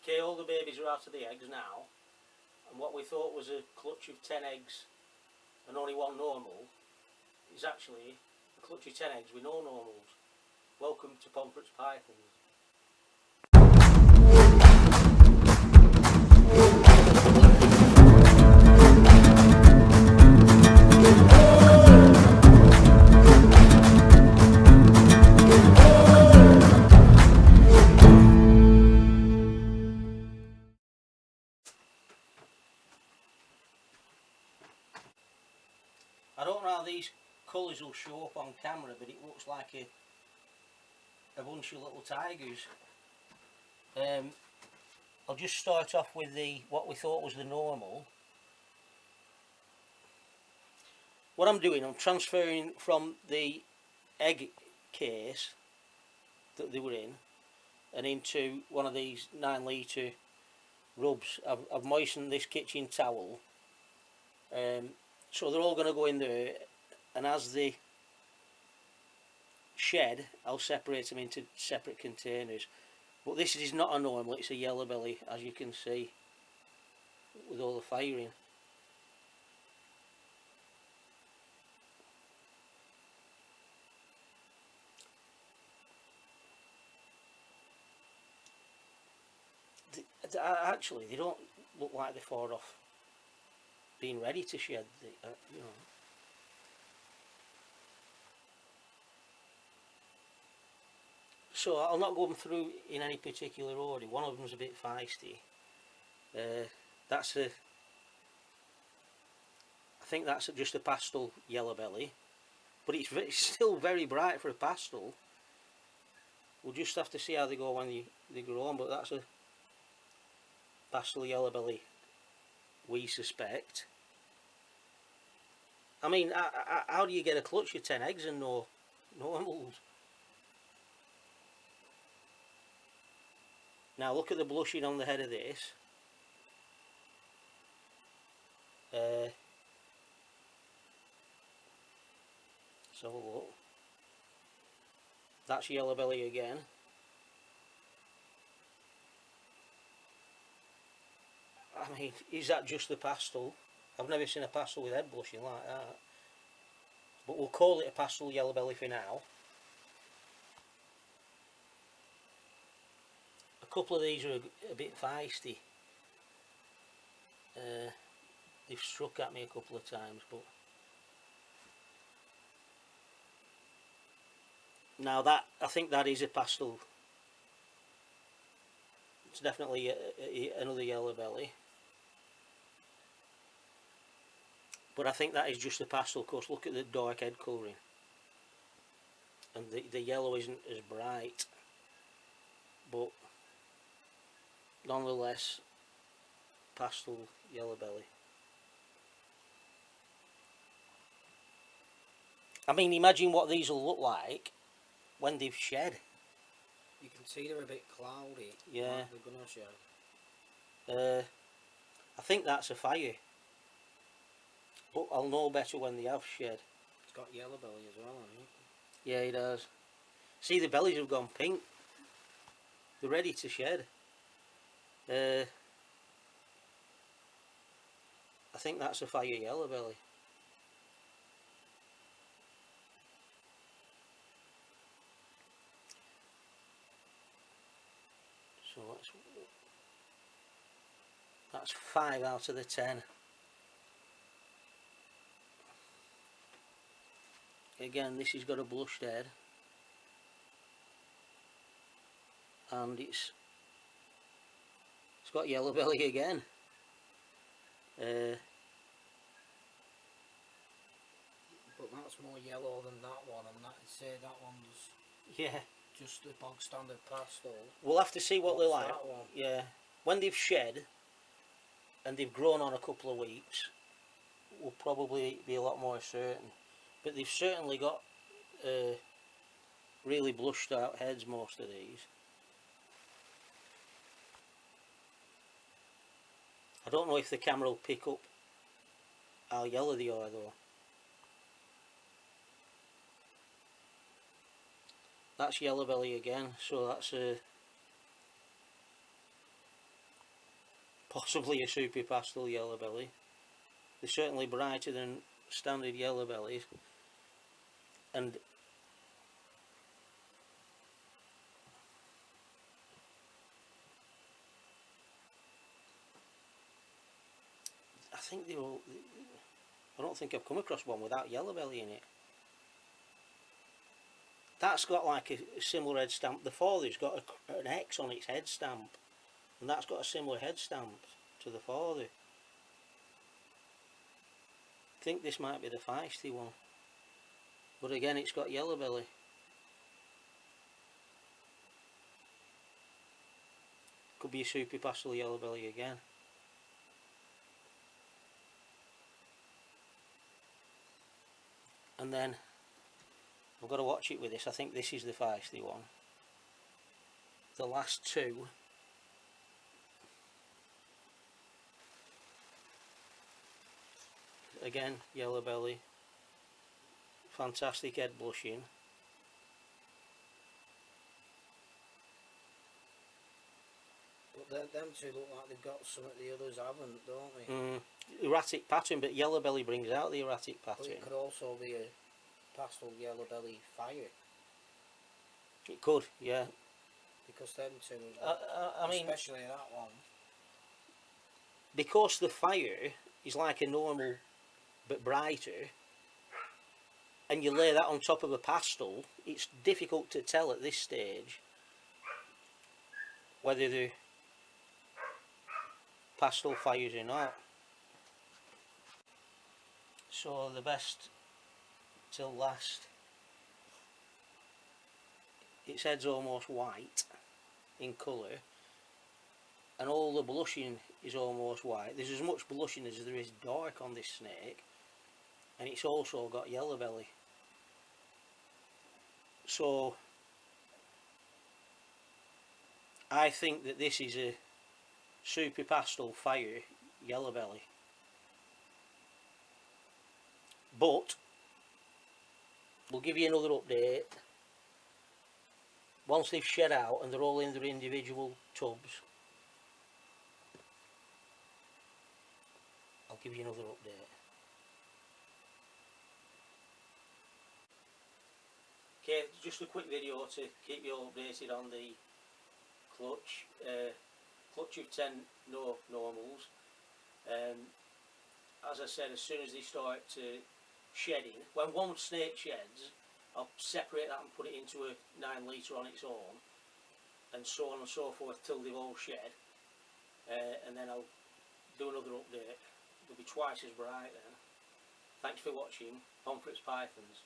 Okay, all the babies are out of the eggs now, and what we thought was a clutch of 10 eggs and only one normal is actually a clutch of 10 eggs with no normals. Welcome to Pomfret's Pythons. I don't know how these colours will show up on camera, but it looks like a bunch of little tigers. I'll just start off with what we thought was the normal. What I'm doing, I'm transferring from the egg case that they were in and into one of these 9 litre rubs. I've moistened this kitchen towel, so they're all going to go in there, and as they shed I'll separate them into separate containers. But this is not a normal, it's a yellow belly, as you can see with all the firing. Actually, they don't look like they're far off being ready to shed, you know. So I'll not go them through in any particular order. One of them's a bit feisty. I think that's just a pastel yellow belly, but it's still very bright for a pastel. We'll just have to see how they go when they grow on, but that's a pastel yellow belly, we suspect. I mean, how do you get a clutch of 10 eggs and no normals? Now look at the blushing on the head of this. Let's have a look. That's yellow belly again. I mean, is that just the pastel? I've never seen a pastel with head blushing like that. But we'll call it a pastel yellow belly for now. A couple of these are a bit feisty. They've struck at me a couple of times, but now that, I think that is a pastel. It's definitely another yellow belly. But I think that is just a pastel, because look at the dark head colouring. And the yellow isn't as bright. But nonetheless, pastel yellow belly. I mean, imagine what these will look like when they've shed. You can see they're a bit cloudy. Yeah. They're gonna shed. I think that's a fire. But I'll know better when they have shed. It's got yellow belly as well, hasn't it? Yeah, it does. See, the bellies have gone pink. They're ready to shed. I think that's a fire yellow belly. So that's 5 out of the 10. Again, this has got a blushed head, and it's got yellow belly again. But that's more yellow than that one, and I'd say that one's Yeah, just the bog standard pastel. we'll have to see what they're like. That one? Yeah, when they've shed and they've grown on a couple of weeks, we'll probably be a lot more certain. But they've certainly got really blushed out heads, most of these. I don't know if the camera will pick up how yellow they are though. That's yellow belly again, so that's possibly a super pastel yellow belly. They're certainly brighter than standard yellow bellies, and I think they're all. I don't think I've come across one without yellow belly in it. That's got like a similar head stamp. The father's got an X on its head stamp, and that's got a similar head stamp to the father. I think this might be the feisty one, but again it's got yellow belly. Could be a super pastel yellow belly again. And then I've got to watch it with this. I think this is the feisty one. The last two, again yellow belly, fantastic head blushing. But them two look like they've got some that the others haven't, don't they? Erratic pattern, but yellow belly brings out the erratic But pattern. it could also be a pastel yellow belly fire, It could, yeah. because them two, I mean, especially that one. because the fire is like a normal but brighter, and you lay that on top of a pastel, it's difficult to tell at this stage whether they're pastel fires or not. So the best till last. Its head's almost white in colour, and all the blushing is almost white. There's as much blushing as there is dark on this snake, and it's also got yellow belly. So I think that this is a super pastel fire yellow belly, but we'll give you another update once they've shed out and they're all in their individual tubs. I'll give you another update. Okay, just a quick video to keep you all updated on the clutch. Clutch of 10 no normals. As I said, as soon as they start shedding, when one snake sheds, I'll separate that and put it into a 9 litre on its own, and so on and so forth till they've all shed, and then I'll do another update. They'll be twice as bright then. Thanks for watching Pomfret's Pythons.